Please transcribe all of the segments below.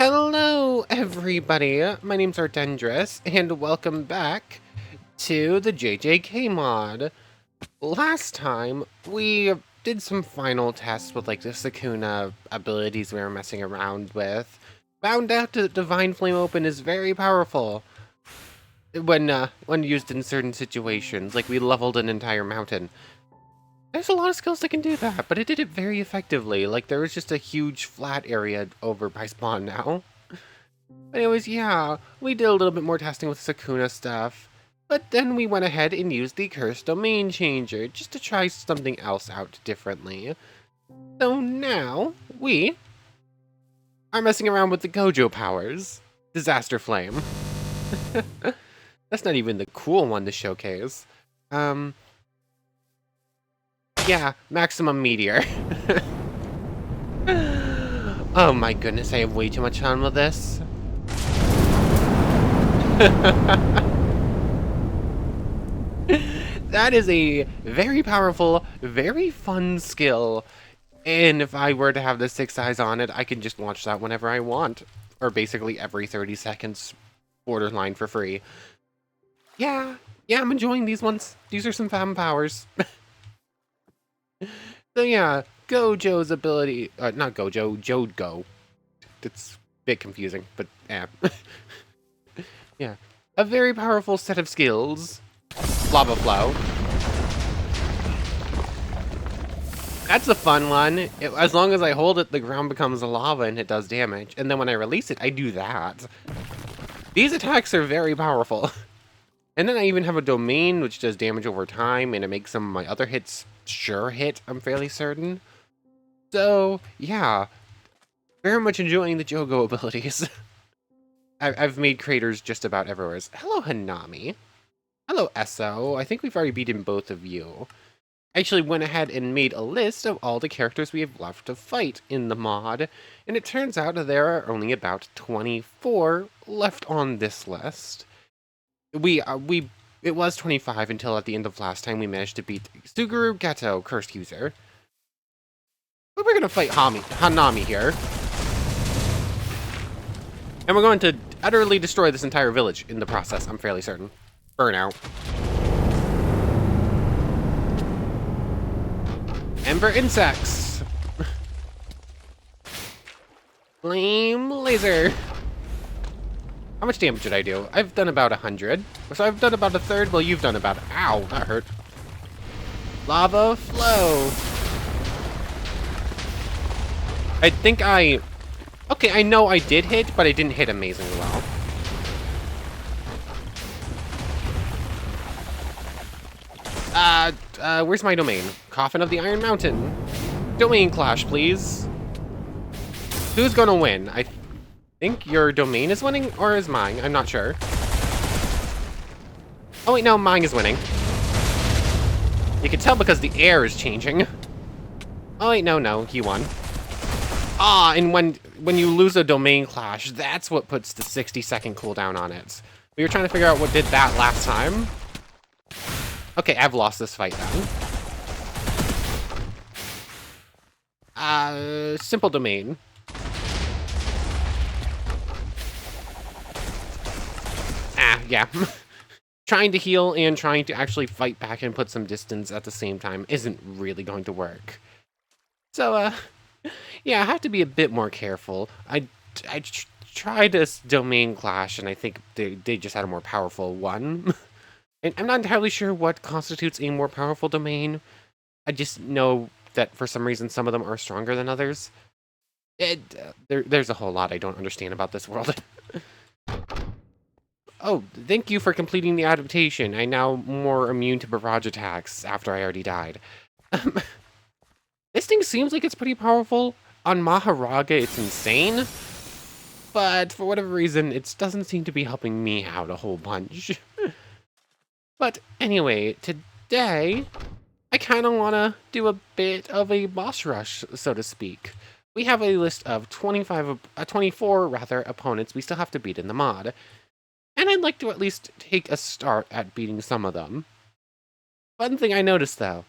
Hello, everybody. My name's Ardendris, and welcome back to the JJK mod. Last time, we did some final tests with, like, the Sukuna abilities we were messing around with. Found out that Divine Flame Open is very powerful when used in certain situations, like we leveled an entire mountain. There's a lot of skills that can do that, but it did it very effectively. Like, there was just a huge flat area over by spawn now. But anyways, yeah, we did a little bit more testing with Sukuna stuff, but then we went ahead and used the Cursed Domain Changer just to try something else out differently. So now, we are messing around with the Gojo powers. Disaster Flame. That's not even the cool one to showcase. Yeah, Maximum Meteor. Oh my goodness, I have way too much fun with this. That is a very powerful, very fun skill. And if I were to have the 6 eyes on it, I can just launch that whenever I want. Or basically every 30 seconds, borderline for free. Yeah, I'm enjoying these ones. These are some fun powers. So yeah, Gojo's ability, not Gojo, Jogo. It's a bit confusing, but yeah. Yeah, a very powerful set of skills. Lava Flow. That's a fun one. As long as I hold it, the ground becomes lava and it does damage. And then when I release it, I do that. These attacks are very powerful. And then I even have a domain which does damage over time, and it makes some of my other hits sure hit, I'm fairly certain. So, yeah. Very much enjoying the Jogo abilities. I've made craters just about everywhere. Hello, Hanami. Hello, Esso. I think we've already beaten both of you. I actually went ahead and made a list of all the characters we have left to fight in the mod, and it turns out there are only about 24 left on this list. It was 25 until at the end of last time we managed to beat Suguru Geto, Cursed User. But we're gonna fight Hanami here. And we're going to utterly destroy this entire village in the process, I'm fairly certain. Burnout. Ember Insects. Flame Laser. How much damage did I do? I've done about 100. So I've done about a third. Well, you've done about... Ow, that hurt. Lava Flow. I think I... Okay, I know I did hit, but I didn't hit amazingly well. Where's my domain? Coffin of the Iron Mountain. Domain clash, please. Who's gonna win? I think your domain is winning, or is mine? I'm not sure. Oh wait, no, mine is winning. You can tell because the air is changing. Oh wait, no, you won. Ah, and when you lose a domain clash, that's what puts the 60-second cooldown on it. We were trying to figure out what did that last time. Okay, I've lost this fight then. Simple domain. Yeah. Trying to heal and trying to actually fight back and put some distance at the same time isn't really going to work. So, yeah, I have to be a bit more careful. I tried this domain clash, and I think they just had a more powerful one. And I'm not entirely sure what constitutes a more powerful domain. I just know that for some reason some of them are stronger than others. There's a whole lot I don't understand about this world. Oh, thank you for completing the adaptation. I'm now more immune to barrage attacks after I already died. This thing seems like it's pretty powerful. On Maharaga, it's insane. But for whatever reason, it doesn't seem to be helping me out a whole bunch. But anyway, today, I kind of want to do a bit of a boss rush, so to speak. We have a list of 24 opponents we still have to beat in the mod. And I'd like to at least take a start at beating some of them. One thing I noticed, though.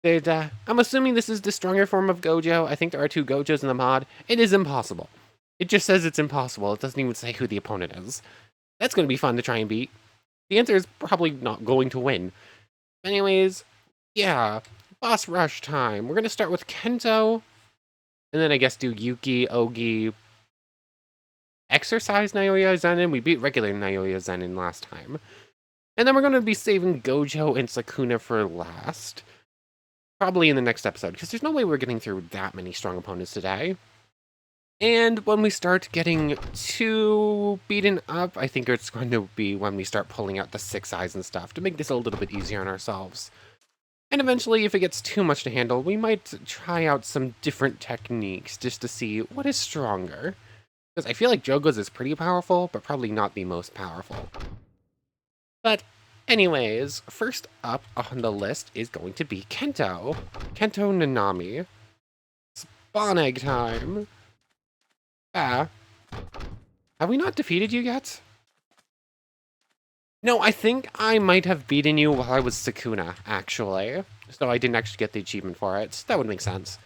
I'm assuming this is the stronger form of Gojo. I think there are 2 Gojos in the mod. It is impossible. It just says it's impossible. It doesn't even say who the opponent is. That's going to be fun to try and beat. The answer is probably not going to win. Anyways, yeah, boss rush time. We're going to start with Kento, and then I guess do Yuki, Ogi, Exercise Naoya Zenin. We beat regular Naoya Zenin last time. And then we're going to be saving Gojo and Sukuna for last. Probably in the next episode, because there's no way we're getting through that many strong opponents today. And when we start getting too beaten up, I think it's going to be when we start pulling out the 6 eyes and stuff to make this a little bit easier on ourselves. And eventually, if it gets too much to handle, we might try out some different techniques just to see what is stronger. Because I feel like Jogo's is pretty powerful, but probably not the most powerful. But anyways, first up on the list is going to be Kento. Kento Nanami. Spawn egg time. Have we not defeated you yet? No, I think I might have beaten you while I was Sukuna, actually. So I didn't actually get the achievement for it. That would make sense.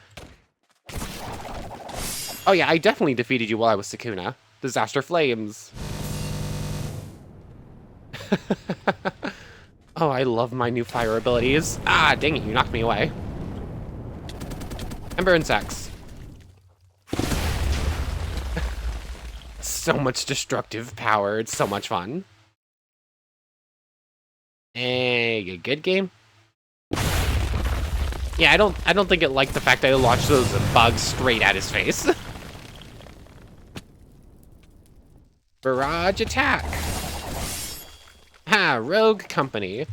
Oh yeah, I definitely defeated you while I was Sukuna. Disaster Flames. Oh, I love my new fire abilities. Ah, dang it, you knocked me away. Ember Insects. So much destructive power. It's so much fun. Hey, a good game? Yeah, I don't think it liked the fact that I launched those bugs straight at his face. Barrage attack. Ha, Rogue Company.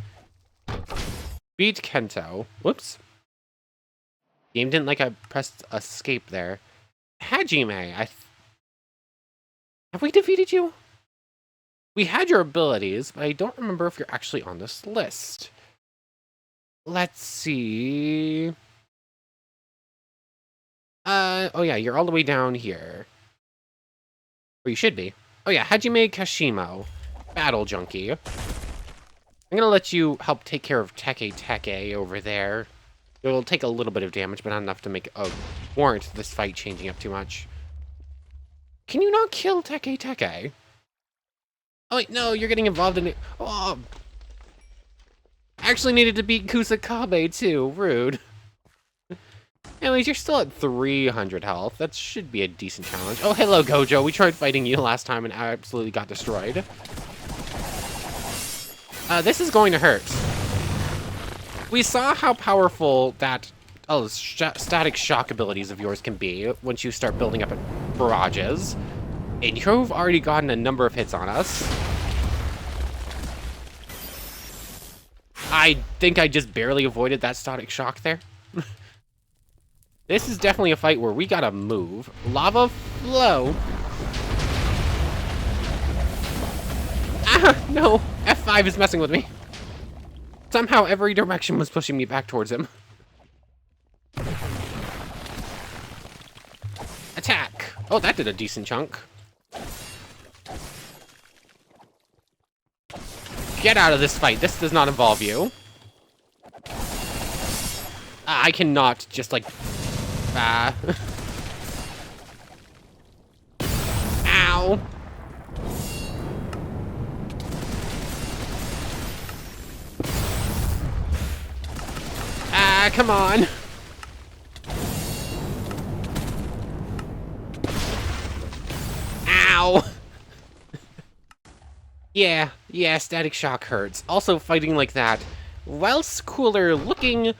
Beat Kento. Whoops. Game didn't like I pressed escape there. Hajime, have we defeated you? We had your abilities, but I don't remember if you're actually on this list. Let's see. Oh yeah, you're all the way down here. Or you should be. Oh yeah, Hajime Kashimo. Battle Junkie. I'm gonna let you help take care of Teke over there. It will take a little bit of damage, but not enough to make warrant this fight changing up too much. Can you not kill Teke? Oh, wait, no, you're getting involved in it. Oh, I actually needed to beat Kusakabe, too. Rude. Anyways, you're still at 300 health. That should be a decent challenge. Oh, hello, Gojo. We tried fighting you last time and absolutely got destroyed. This is going to hurt. We saw how powerful that static shock abilities of yours can be once you start building up barrages. And you've already gotten a number of hits on us. I think I just barely avoided that static shock there. This is definitely a fight where we gotta move. Lava flow. Ah, no. F5 is messing with me. Somehow every direction was pushing me back towards him. Attack. Oh, that did a decent chunk. Get out of this fight. This does not involve you. I cannot just like... Ow. Come on. Ow. Yeah, static shock hurts. Also, fighting like that, whilst cooler looking,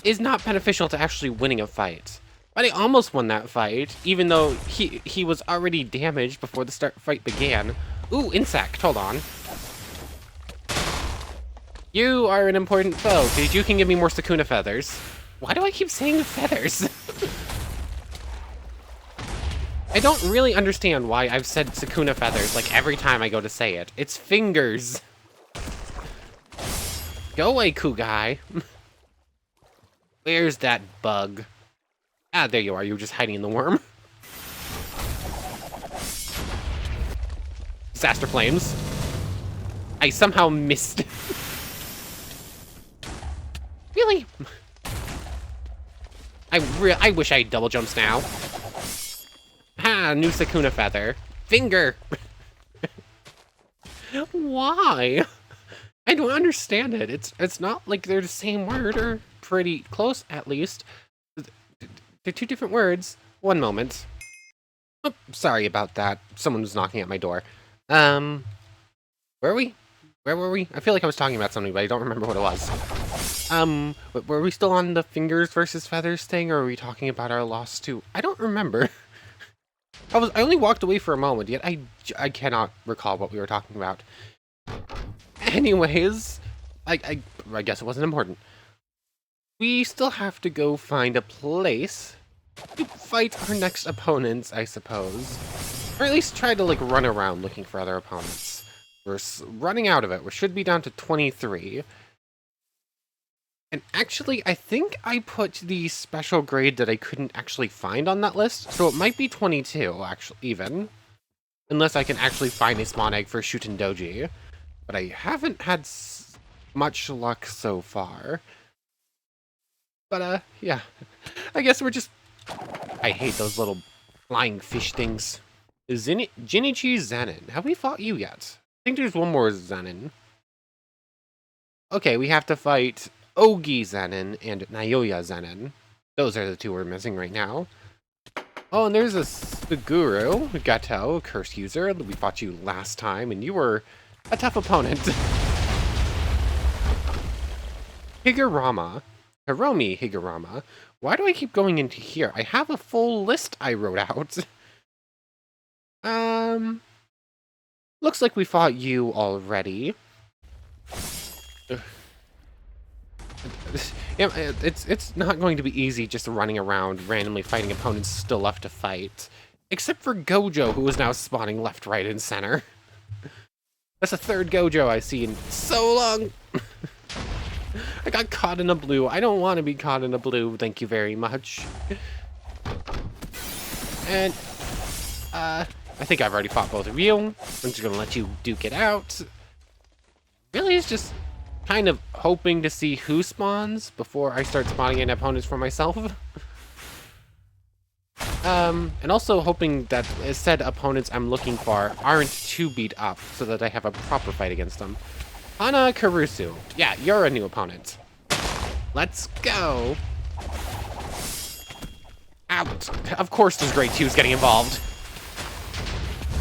is not beneficial to actually winning a fight. But I almost won that fight, even though he was already damaged before the fight began. Ooh, insect, hold on. You are an important foe, because you can give me more Sukuna feathers. Why do I keep saying feathers? I don't really understand why I've said Sukuna feathers like every time I go to say it. It's fingers. Go away, Kugai. Where's that bug? Ah, there you are. You were just hiding in the worm. Disaster flames. I somehow missed. Really? I wish I had double jumps now. Ha! New Sakuna feather. Finger! Why? I don't understand it. It's not like they're the same word, or pretty close at least. They're two different words. One moment. Oh, sorry about that. Someone was knocking at my door. Where are we? Where were we? I feel like I was talking about something, but I don't remember what it was. Were we still on the fingers versus feathers thing, or are we talking about our loss too? I don't remember. I only walked away for a moment, yet I cannot recall what we were talking about. Anyways, I guess it wasn't important. We still have to go find a place to fight our next opponents, I suppose. Or at least try to, like, run around looking for other opponents. We're running out of it. We should be down to 23. And actually, I think I put the special grade that I couldn't actually find on that list, so it might be 22, actually, even. Unless I can actually find a spawn egg for Shuten Doji. But I haven't had much luck so far. But, yeah. I guess we're just... I hate those little flying fish things. Jinichi Zenin. Have we fought you yet? I think there's one more Zenin. Okay, we have to fight Ogi Zenin and Naoya Zenin. Those are the two we're missing right now. Oh, and there's the Guru, Gato, Curse User. We fought you last time, and you were a tough opponent. Higurama. Hiromi Higurama. Why do I keep going into here? I have a full list I wrote out. Looks like we fought you already. Yeah, it's not going to be easy just running around randomly fighting opponents still left to fight. Except for Gojo, who is now spawning left, right, and center. That's the third Gojo I've seen so long. I got caught in a blue. I don't want to be caught in a blue, thank you very much. And, I think I've already fought both of you. I'm just gonna let you duke it out. Really, it's just kind of hoping to see who spawns before I start spawning in opponents for myself. And also hoping that said opponents I'm looking for aren't too beat up so that I have a proper fight against them. Hana Karusu. Yeah, you're a new opponent. Let's go. Out. Of course this grade 2 is getting involved.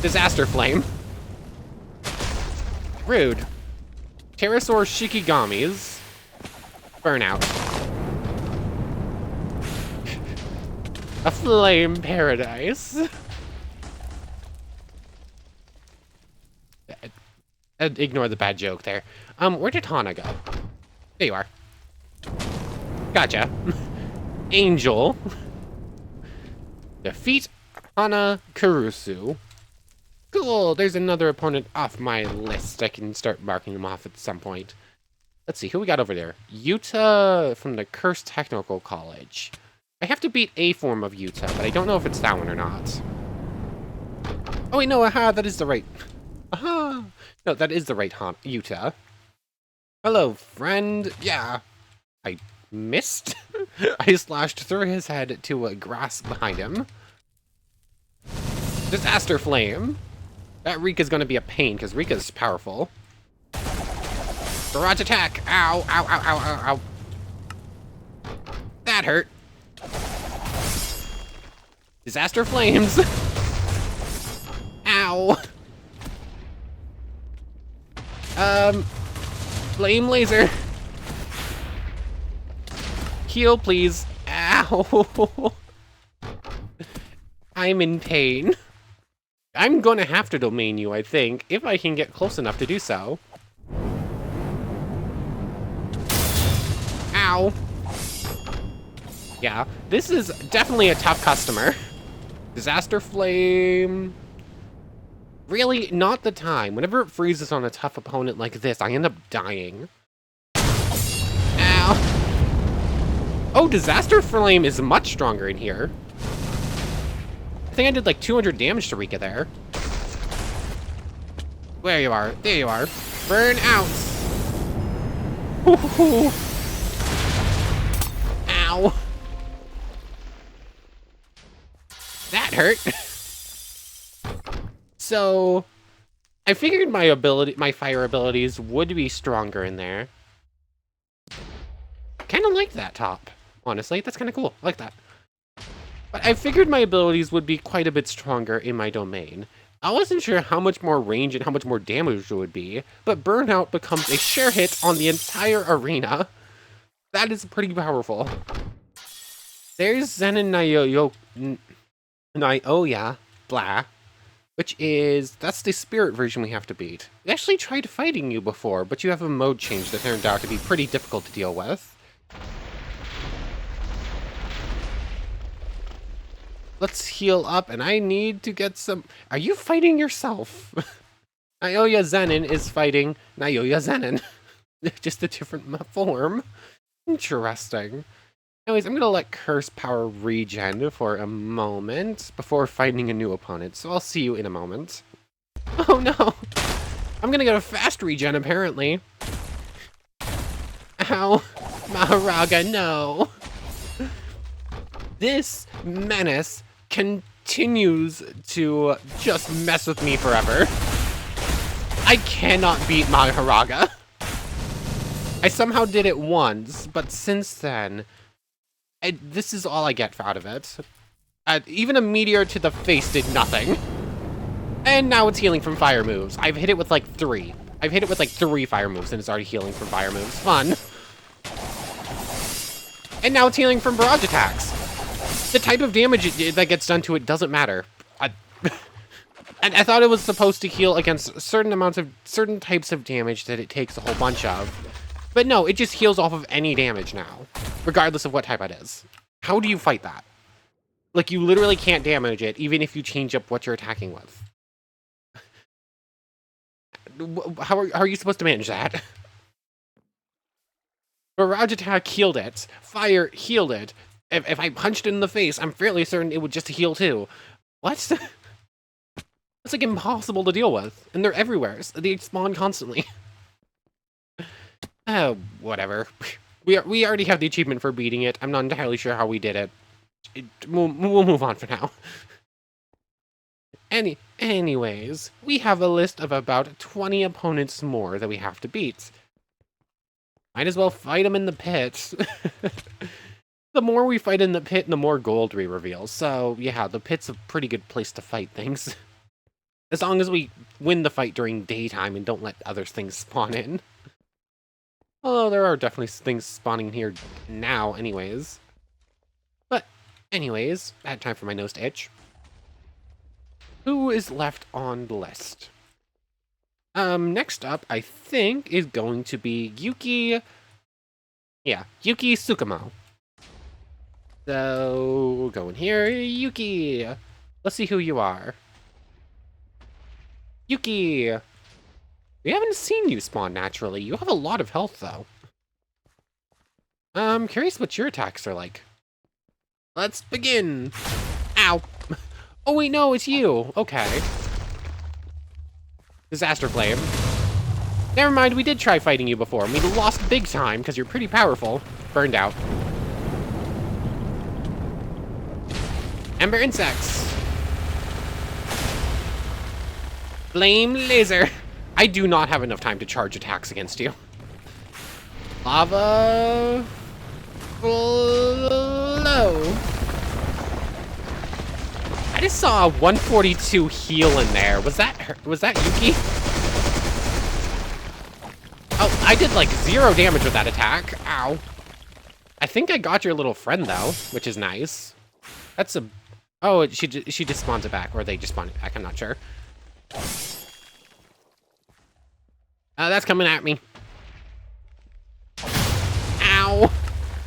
Disaster Flame. Rude. Pterosaur Shikigamis. Burnout. A flame paradise. Ignore the bad joke there. Where did Hana go? There you are. Gotcha. Angel. Defeat Hana Karusu. Cool, there's another opponent off my list. I can start marking them off at some point. Let's see, who we got over there? Yuta from the Cursed Technical College. I have to beat a form of Yuta, but I don't know if it's that one or not. Oh wait, no, aha, that is the right... Aha! No, that is the right Yuta. Hello, friend. Yeah, I missed. I slashed through his head to a grass behind him. Disaster Flame. That Rika's gonna be a pain, because Rika's powerful. Barrage attack! Ow, ow, ow, ow, ow, ow. That hurt. Disaster Flames! Ow! Flame Laser! Heal, please. Ow! I'm in pain. I'm gonna have to domain you, I think, if I can get close enough to do so. Ow. Yeah, this is definitely a tough customer. Disaster Flame. Really, not the time. Whenever it freezes on a tough opponent like this, I end up dying. Ow. Oh, Disaster Flame is much stronger in here. I think I did like 200 damage to Rika there. There you are. There you are. Burn out. Ooh. Ow. That hurt. So, I figured my fire abilities would be stronger in there. Kind of like that top, honestly. That's kind of cool. I like that. But I figured my abilities would be quite a bit stronger in my domain. I wasn't sure how much more range and how much more damage it would be, but Burnout becomes a sure hit on the entire arena. That is pretty powerful. There's Zen and Nyoya, blah, that's the spirit version we have to beat. We actually tried fighting you before, but you have a mode change that turned out to be pretty difficult to deal with. Let's heal up, and I need to get some... Are you fighting yourself? Nyoya Zenin is fighting Nyoya Zenin. Just a different form. Interesting. Anyways, I'm gonna let Curse Power regen for a moment before finding a new opponent, so I'll see you in a moment. Oh no! I'm gonna get a fast regen, apparently. Ow! Maharaga, no! This menace continues to just mess with me forever. I cannot beat Maharaga. I somehow did it once, but since then, this is all I get out of it. Even a meteor to the face did nothing. And now it's healing from fire moves. I've hit it with like 3. I've hit it with like 3 fire moves, and it's already healing from fire moves. Fun. And now it's healing from barrage attacks. The type of damage that gets done to it doesn't matter. And I thought it was supposed to heal against certain types of damage that it takes a whole bunch of. But no, it just heals off of any damage now, regardless of what type it is. How do you fight that? Like, you literally can't damage it, even if you change up what you're attacking with. How are you supposed to manage that? Barrage attack healed it. Fire healed it. If I punched it in the face, I'm fairly certain it would just heal too. What? It's like impossible to deal with. And they're everywhere. They spawn constantly. Oh, whatever. We already have the achievement for beating it. I'm not entirely sure how we did it. We'll move on for now. Anyways, we have a list of about 20 opponents more that we have to beat. Might as well fight them in the pit. The more we fight in the pit, the more gold we reveal. So, yeah, the pit's a pretty good place to fight things. As long as we win the fight during daytime and don't let other things spawn in. Although there are definitely things spawning here now anyways. But anyways, I had time for my nose to itch. Who is left on the list? Next up, I think, is going to be Yuki... Yeah, Yuki Tsukumo. So, go in here. Yuki! Let's see who you are. Yuki! We haven't seen you spawn naturally. You have a lot of health, though. I'm curious what your attacks are like. Let's begin! Ow! Oh wait, no, it's you! Okay. Disaster Flame. Never mind, we did try fighting you before, and we lost big time, because you're pretty powerful. Burned out. Ember Insects. Flame Laser. I do not have enough time to charge attacks against you. Lava Flow. I just saw a 142 heal in there. Was that Yuki? Oh, I did like 0 damage with that attack. Ow. I think I got your little friend though, which is nice. That's a... Oh, she just spawns it back, or they just spawn it back. I'm not sure. That's coming at me. Ow!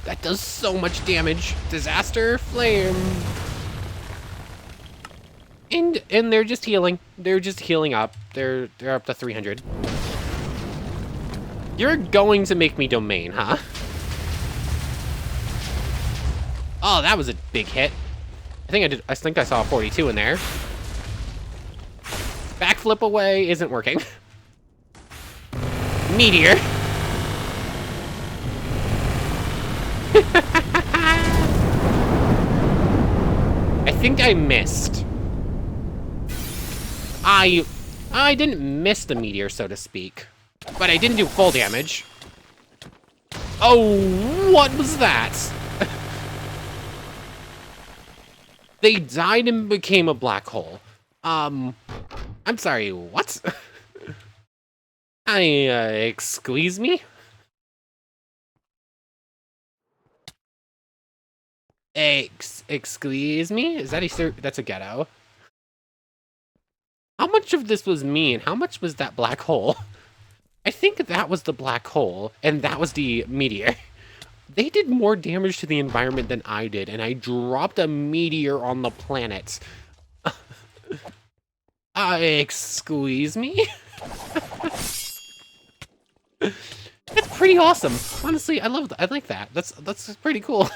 That does so much damage. Disaster Flame. And they're just healing. They're just healing up. They're up to 300. You're going to make me domain, huh? Oh, that was a big hit. I think I saw a 42 in there. Backflip away isn't working. Meteor. I think I missed. I didn't miss the meteor, so to speak, but I didn't do full damage. Oh, what was that? They died and became a black hole. I'm sorry, what? Excuse me? Excuse me? Is that that's a ghetto? How much of this was me and how much was that black hole? I think that was the black hole and that was the meteor. They did more damage to the environment than I did, and I dropped a meteor on the planet. Excuse me? It's pretty awesome. Honestly, I like that. That's pretty cool.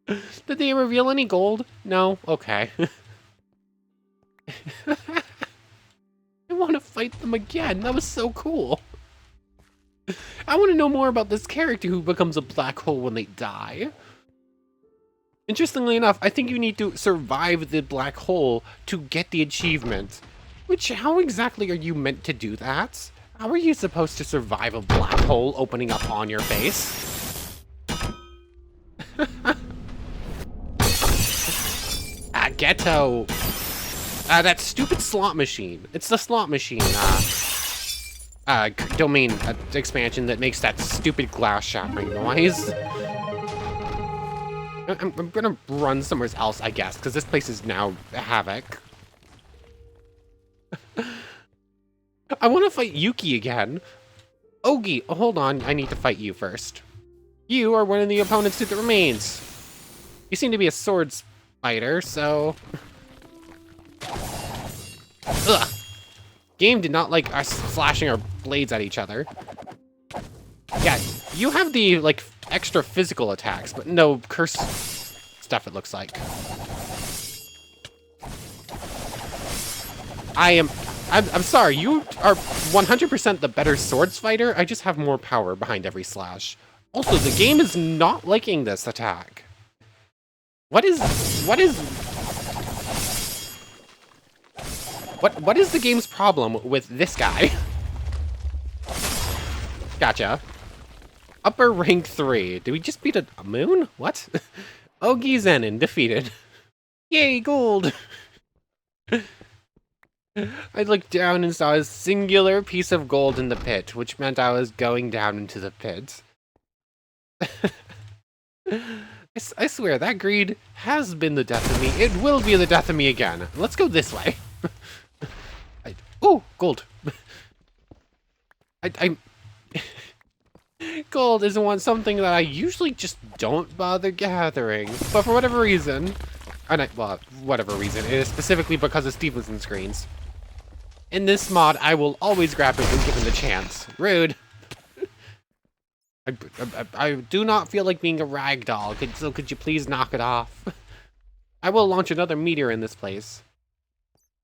Did they reveal any gold? No? Okay. I want to fight them again. That was so cool. I want to know more about this character who becomes a black hole when they die. Interestingly enough, I think you need to survive the black hole to get the achievement. Which, how exactly are you meant to do that? How are you supposed to survive a black hole opening up on your face? Ghetto. That stupid slot machine. It's the slot machine, domain expansion that makes that stupid glass shattering noise. I'm gonna run somewhere else, I guess, because this place is now havoc. I want to fight Yuki again. Ogi, hold on, I need to fight you first. You are one of the opponents to the remains. You seem to be a swords fighter, so... Ugh. Game did not like us slashing our blades at each other. Yeah, you have the, like, extra physical attacks, but no curse stuff, it looks like. I'm sorry, you are 100% the better swords fighter. I just have more power behind every slash. Also, the game is not liking this attack. What is the game's problem with this guy? Gotcha. Upper rank 3. Did we just beat a moon? What? Ogi Zenin defeated. Yay, gold! I looked down and saw a singular piece of gold in the pit, which meant I was going down into the pit. I swear, that greed has been the death of me. It will be the death of me again. Let's go this way. Ooh, gold. Gold is something that I usually just don't bother gathering, but for whatever reason, whatever reason, it is specifically because of Stevenson screens. In this mod, I will always grab it when given the chance. Rude. I do not feel like being a ragdoll, so could you please knock it off? I will launch another meteor in this place.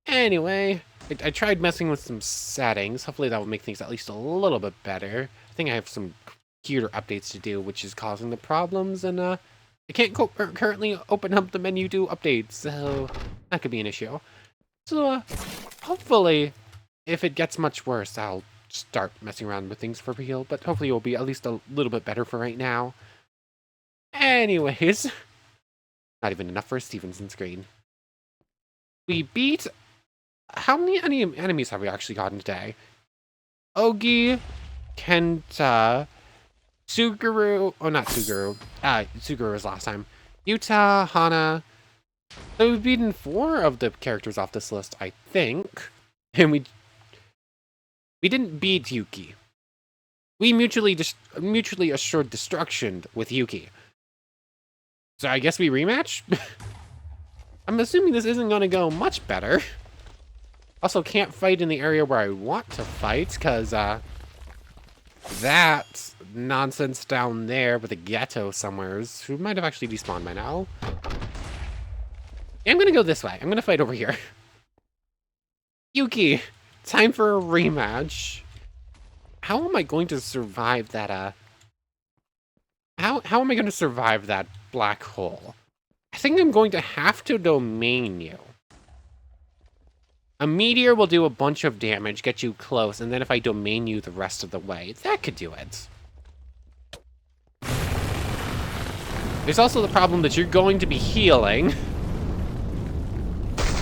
Anyway, I tried messing with some settings. Hopefully that will make things at least a little bit better. I think I have some computer updates to do, which is causing the problems, and I can't currently open up the menu to updates, so that could be an issue. So, hopefully, if it gets much worse, I'll start messing around with things for real, but hopefully it will be at least a little bit better for right now. Anyways, not even enough for a Stevenson screen. We beat... How many enemies have we actually gotten today? Ogi, Kenta, Suguru... Oh, not Suguru. Suguru was last time. Yuta, Hana... So we've beaten 4 of the characters off this list, I think. And we didn't beat Yuki. We mutually assured destruction with Yuki. So I guess we rematch? I'm assuming this isn't going to go much better. Also, can't fight in the area where I want to fight, because that nonsense down there with a ghetto somewheres, who might have actually despawned by now. I'm going to go this way. I'm going to fight over here. Yuki, time for a rematch. How am I going to survive that, How am I going to survive that black hole? I think I'm going to have to domain you. A meteor will do a bunch of damage, get you close, and then if I domain you the rest of the way, that could do it. There's also the problem that you're going to be healing.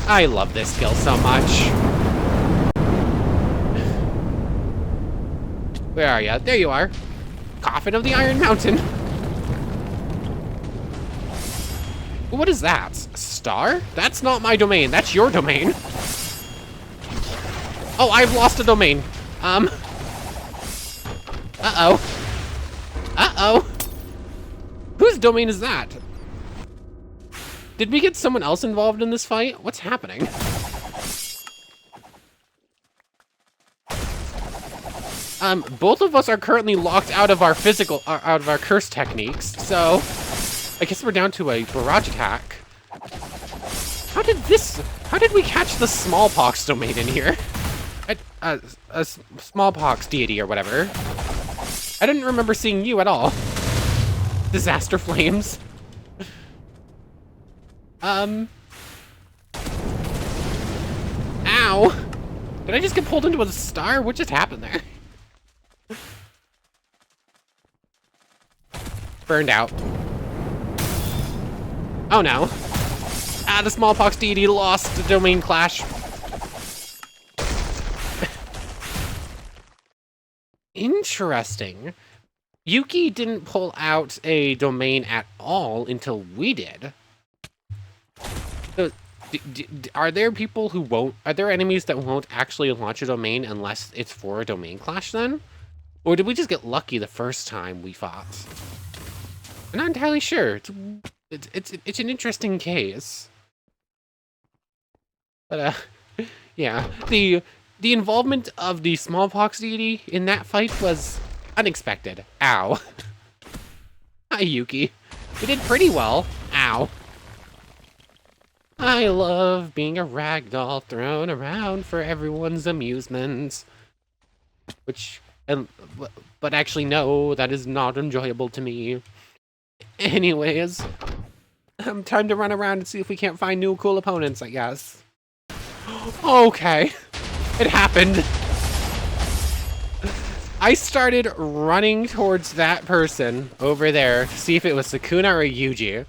I love this skill so much. Where are you? There you are. Coffin of the Iron Mountain. What is that? A star? That's not my domain. That's your domain. Oh, I've lost a domain. Uh-oh. Uh-oh. Whose domain is that? Did we get someone else involved in this fight? What's happening? Both of us are currently locked out of our out of our curse techniques, so I guess we're down to a barrage attack. How did we catch the smallpox domain in here? A smallpox deity or whatever. I didn't remember seeing you at all. Disaster flames. Ow. Did I just get pulled into a star? What just happened there? Burned out. Oh no. Ah, the smallpox deity lost the domain clash. Interesting. Yuki didn't pull out a domain at all until we did. So, are there people who won't... Are there enemies that won't actually launch a domain unless it's for a domain clash then? Or did we just get lucky the first time we fought? I'm not entirely sure. It's an interesting case. But, yeah. The involvement of the smallpox deity in that fight was unexpected. Ow. Hi, Yuki. We did pretty well. Ow. I love being a ragdoll thrown around for everyone's amusement. But actually, no, that is not enjoyable to me. Anyways, time to run around and see if we can't find new cool opponents, I guess. Okay, it happened. I started running towards that person over there to see if it was Sukuna or Yuji.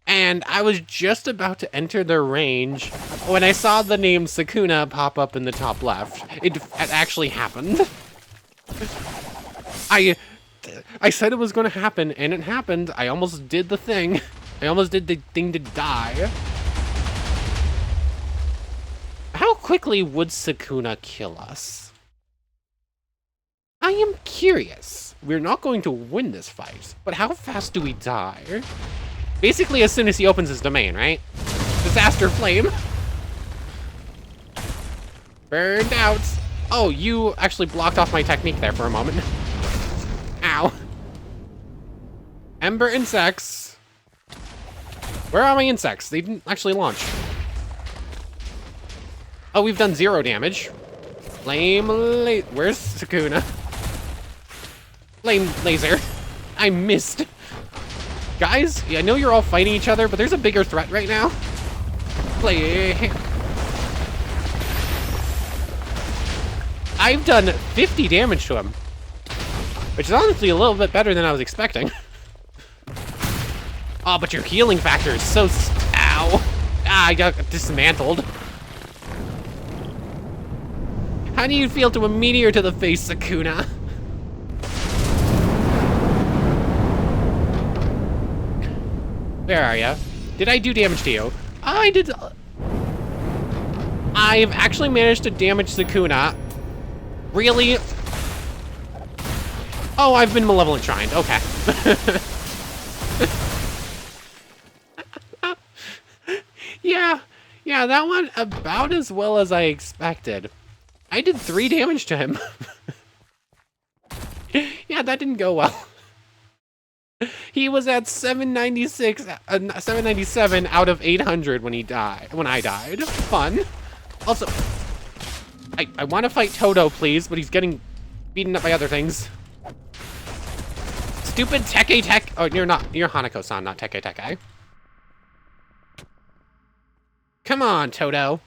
And I was just about to enter their range when I saw the name Sukuna pop up in the top left. It actually happened. I said it was going to happen, and it happened. I almost did the thing. I almost did the thing to die. How quickly would Sukuna kill us? I am curious. We're not going to win this fight, but how fast do we die? Basically, as soon as he opens his domain, right? Disaster flame. Burned out. Oh, you actually blocked off my technique there for a moment. Ow. Ember insects. Where are my insects? They didn't actually launch. Oh, we've done 0 damage. Flame where's Sukuna? Flame laser. I missed. Guys, I know you're all fighting each other, but there's a bigger threat right now. I've done 50 damage to him, which is honestly a little bit better than I was expecting. Oh, but your healing factor is so... Ow. Ah, I got dismantled. How do you feel to a meteor to the face, Sukuna? Where are ya? Did I do damage to you? I did... I've actually managed to damage Sukuna. Really? Oh, I've been malevolent shrined. Okay. Yeah, that went about as well as I expected. I did 3 damage to him. Yeah, that didn't go well. He was at 797 out of 800 when I died. Fun. Also, I want to fight Toto, please, but he's getting beaten up by other things. Stupid Teke. Oh, you're Hanako-san, not Teke. Come on, Toto.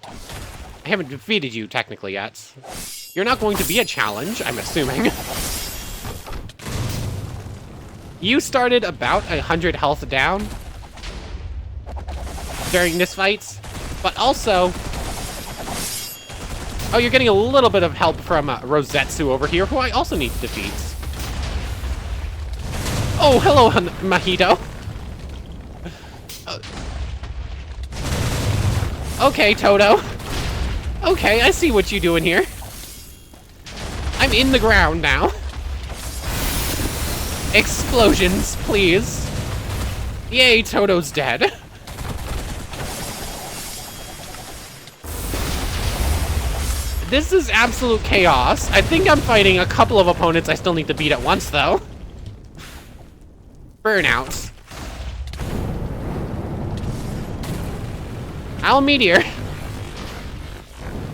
I haven't defeated you technically yet. You're not going to be a challenge, I'm assuming. You started about 100 health down during this fight, but also... Oh, you're getting a little bit of help from Rosetsu over here, who I also need to defeat. Oh, hello, Mahito. Okay, Toto. Okay, I see what you're doing here. I'm in the ground now. Explosions, please. Yay, Toto's dead. This is absolute chaos. I think I'm fighting a couple of opponents I still need to beat at once, though. Burnout. Owl Meteor.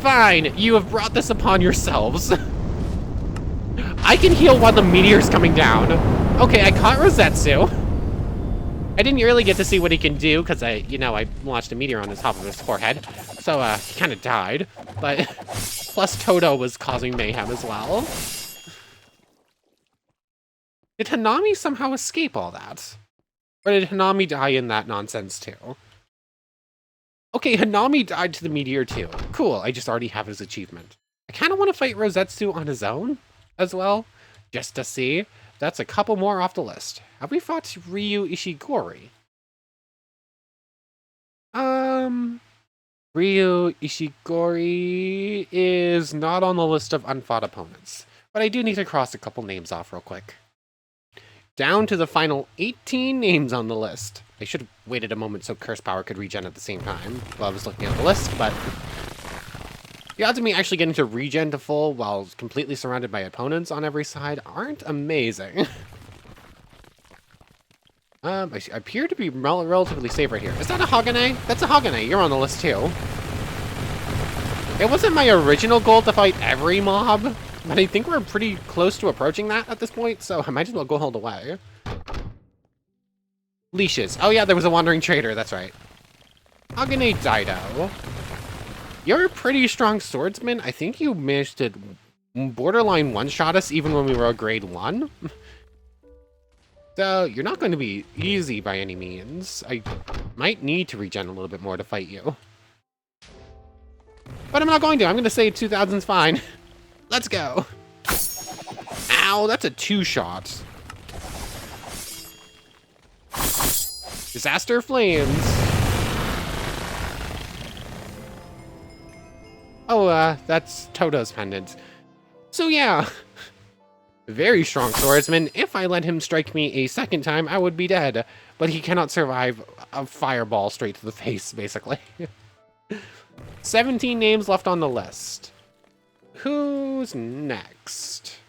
Fine, you have brought this upon yourselves. I can heal while the meteor's coming down. Okay, I caught Rosetsu. I didn't really get to see what he can do, because I launched a meteor on the top of his forehead. So, he kind of died. But, plus Toto was causing mayhem as well. Did Hanami somehow escape all that? Or did Hanami die in that nonsense too? Okay, Hanami died to the meteor too. Cool, I just already have his achievement. I kind of want to fight Rosetsu on his own as well, just to see. That's a couple more off the list. Have we fought Ryu Ishigori? Ryu Ishigori is not on the list of unfought opponents, but I do need to cross a couple names off real quick. Down to the final 18 names on the list. I should have waited a moment so Curse Power could regen at the same time while I was looking at the list, but the odds of me actually getting to regen to full while completely surrounded by opponents on every side aren't amazing. I appear to be relatively safe right here. Is that a Hagane? That's a Hagane. You're on the list too. It wasn't my original goal to fight every mob, but I think we're pretty close to approaching that at this point, so I might as well go hold away. Leashes. Oh yeah, there was a wandering trader, that's right. Hagane Daido. You're a pretty strong swordsman. I think you managed to borderline one-shot us even when we were a grade 1. So, you're not going to be easy by any means. I might need to regen a little bit more to fight you. But I'm not going to. I'm going to say 2000's fine. Let's go. Ow, that's a 2-shot. Disaster Flames. Oh, that's Toto's pendant. So yeah. Very strong swordsman. If I let him strike me a second time, I would be dead. But he cannot survive a fireball straight to the face, basically. 17 names left on the list. Who's next?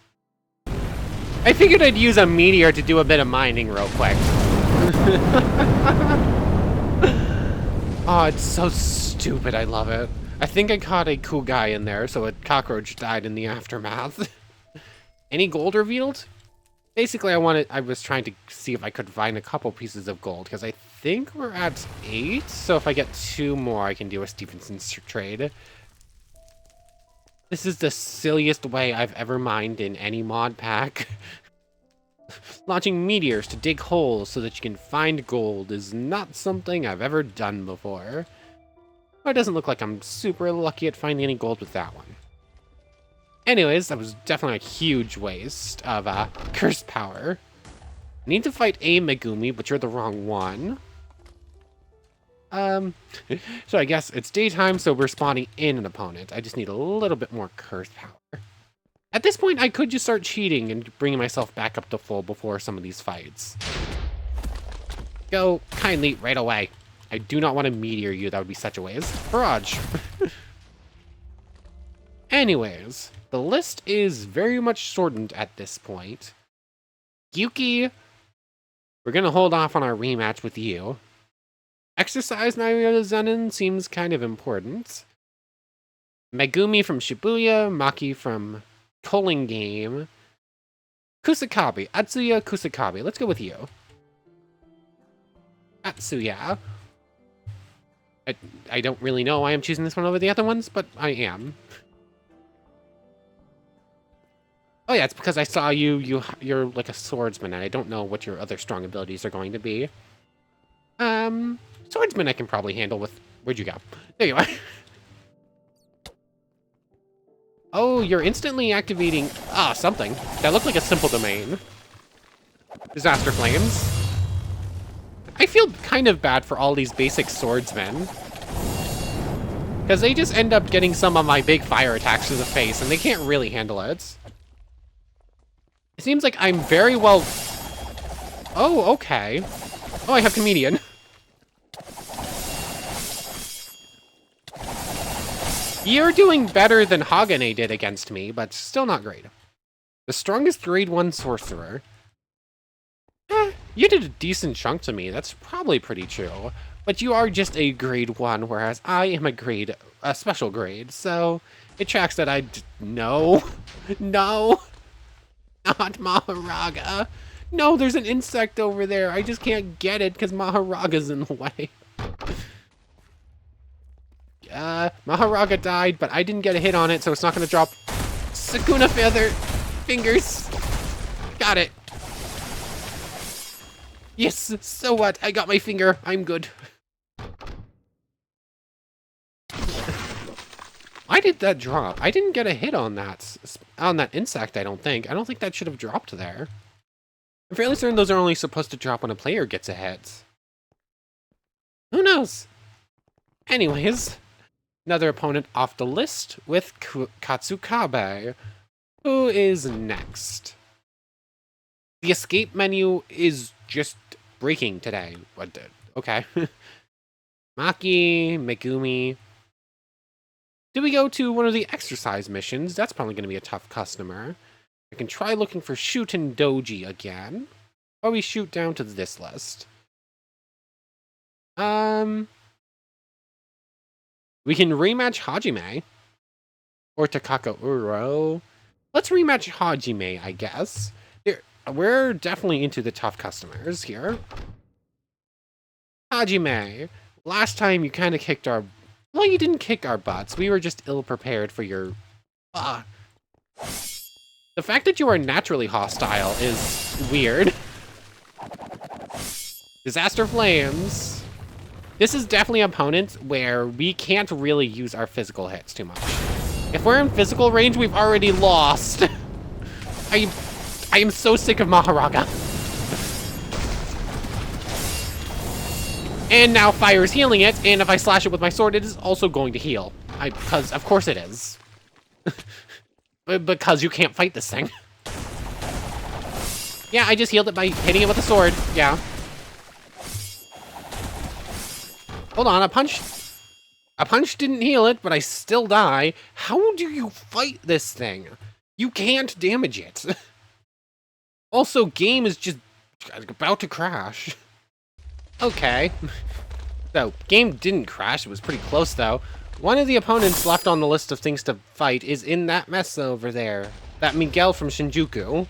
I figured I'd use a meteor to do a bit of mining real quick. Oh, it's so stupid. I love it. I think I caught a cool guy in there, so a cockroach died in the aftermath. Any gold revealed? Basically, I was trying to see if I could find a couple pieces of gold, because I think we're at 8, so if I get 2 more, I can do a Stevenson's trade. This is the silliest way I've ever mined in any mod pack. Launching meteors to dig holes so that you can find gold is not something I've ever done before. But it doesn't look like I'm super lucky at finding any gold with that one. Anyways, that was definitely a huge waste of curse power. I need to fight a Megumi, but you're the wrong one. So I guess it's daytime, so we're spawning in an opponent. I just need a little bit more curse power. At this point, I could just start cheating and bringing myself back up to full before some of these fights. Go kindly right away. I do not want to meteor you. That would be such a waste. Barrage. Anyways, the list is very much shortened at this point. Yuki, we're going to hold off on our rematch with you. Exercise Naruto Zenin seems kind of important. Megumi from Shibuya, Maki from Culling Game. Kusakabe, Atsuya Kusakabe. Let's go with you. Atsuya. I don't really know why I'm choosing this one over the other ones, but I am. Oh yeah, it's because I saw you're like a swordsman, and I don't know what your other strong abilities are going to be. Swordsman I can probably handle with... Where'd you go? There you are. Oh, you're instantly activating... Ah, something. That looked like a simple domain. Disaster Flames. I feel kind of bad for all these basic swordsmen. Because they just end up getting some of my big fire attacks to the face, and they can't really handle it. It seems like I'm very well... Oh, okay. Oh, I have Comedian. You're doing better than Hagane did against me, but still not great. The strongest grade 1 sorcerer. You did a decent chunk to me, that's probably pretty true. But you are just a grade 1, whereas I am a special grade, so it tracks that no. No. Not Maharaga. No, there's an insect over there. I just can't get it because Maharaga's in the way. Maharaga died, but I didn't get a hit on it, so it's not gonna drop. Sakuna Feather Fingers. Got it. Yes, so what? I got my finger. I'm good. Why did that drop? I didn't get a hit on that insect, I don't think. I don't think that should have dropped there. I'm fairly certain those are only supposed to drop when a player gets a hit. Who knows? Anyways, another opponent off the list with Katsukabe. Who is next? The escape menu is just breaking today. What the? Okay. Maki, Megumi. Do we go to one of the exercise missions? That's probably going to be a tough customer. I can try looking for Shuten Doji again. Or we shoot down to this list. We can rematch Hajime. Or Takako Uro. Let's rematch Hajime, I guess. We're definitely into the tough customers here. Hajime. Last time you kind of kicked our... Well, you didn't kick our butts. We were just ill-prepared for your... The fact that you are naturally hostile is weird. Disaster Flames. This is definitely an opponent where we can't really use our physical hits too much. If we're in physical range, we've already lost. I am so sick of Maharaga. And now fire is healing it, and if I slash it with my sword, it is also going to heal. Because, of course it is. Because you can't fight this thing. Yeah, I just healed it by hitting it with a sword. Yeah. Hold on, a punch didn't heal it, but I still die. How do you fight this thing? You can't damage it. Also, game is just about to crash. Okay. So, game didn't crash. It was pretty close, though. One of the opponents left on the list of things to fight is in that mess over there. That Miguel from Shinjuku.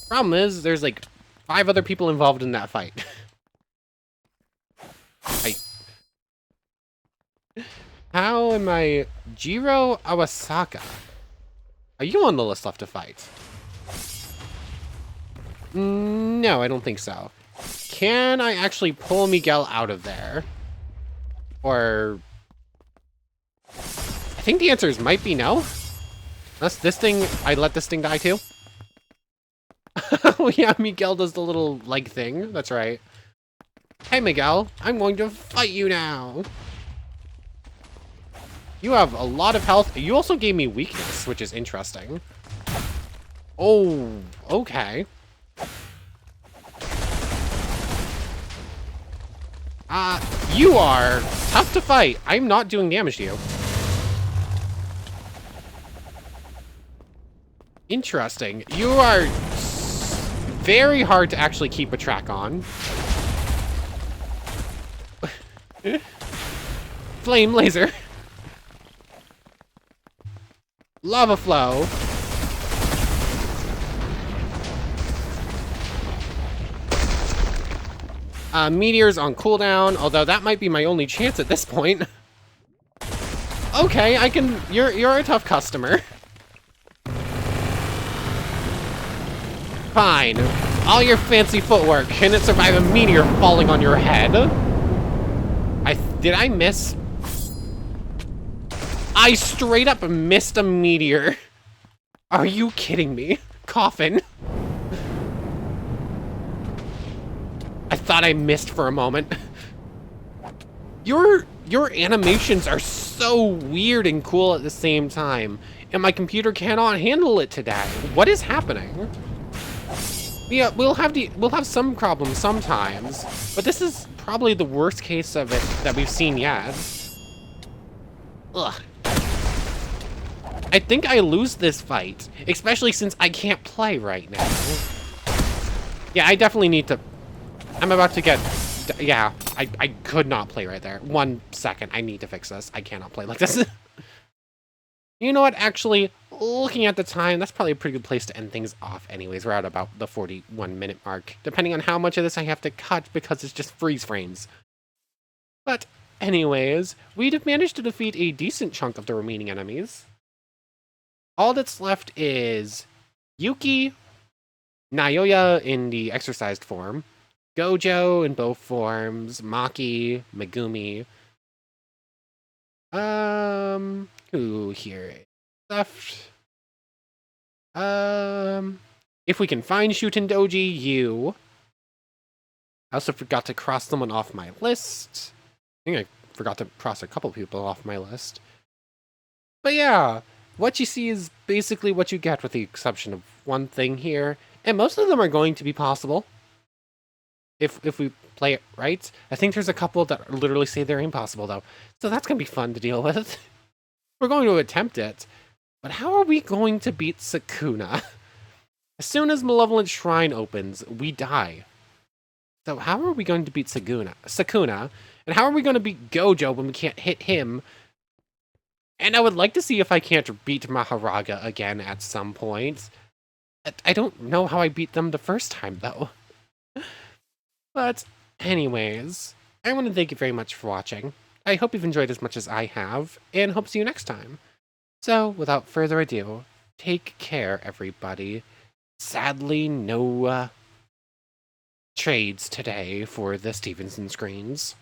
Problem is, there's like 5 other people involved in that fight. How am I... Jiro Awasaka. Are you on the list left to fight? No, I don't think so. Can I actually pull Miguel out of there? Or... I think the answer is might be no. Unless this thing... I let this thing die too? Oh yeah, Miguel does the little leg thing. That's right. Hey Miguel, I'm going to fight you now. You have a lot of health. You also gave me weakness, which is interesting. Oh, okay. You are tough to fight. I'm not doing damage to you. Interesting. You are very hard to actually keep a track on. Flame laser. Lava flow. Meteor's on cooldown, although that might be my only chance at this point. Okay, you're a tough customer. Fine. All your fancy footwork, can it survive a meteor falling on your head? Did I miss? I straight up missed a meteor. Are you kidding me? Coffin. I thought I missed for a moment. Your animations are so weird and cool at the same time, and my computer cannot handle it today. What is happening? Yeah, we'll have some problems sometimes, but this is probably the worst case of it that we've seen yet. Ugh. I think I lose this fight, especially since I can't play right now. Yeah, I definitely need to... I'm about to get... Yeah, I could not play right there. 1 second, I need to fix this. I cannot play like this. You know what, actually, looking at the time, that's probably a pretty good place to end things off anyways. We're at about the 41-minute mark, depending on how much of this I have to cut because it's just freeze frames. But anyways, we've managed to defeat a decent chunk of the remaining enemies. All that's left is Yuki, Naoya in the exercised form, Gojo in both forms, Maki, Megumi. Who here is left? If we can find Shuten Doji, you. I also forgot to cross someone off my list. I think I forgot to cross a couple people off my list. But yeah, what you see is basically what you get with the exception of one thing here, and most of them are going to be possible. If we play it right. I think there's a couple that literally say they're impossible, though. So that's going to be fun to deal with. We're going to attempt it. But how are we going to beat Sukuna? As soon as Malevolent Shrine opens, we die. So how are we going to beat Sukuna? And how are we going to beat Gojo when we can't hit him? And I would like to see if I can't beat Maharaga again at some point. I don't know how I beat them the first time, though. But anyways, I want to thank you very much for watching. I hope you've enjoyed as much as I have, and hope to see you next time. So, without further ado, take care, everybody. Sadly, no trades today for the Stevenson screens.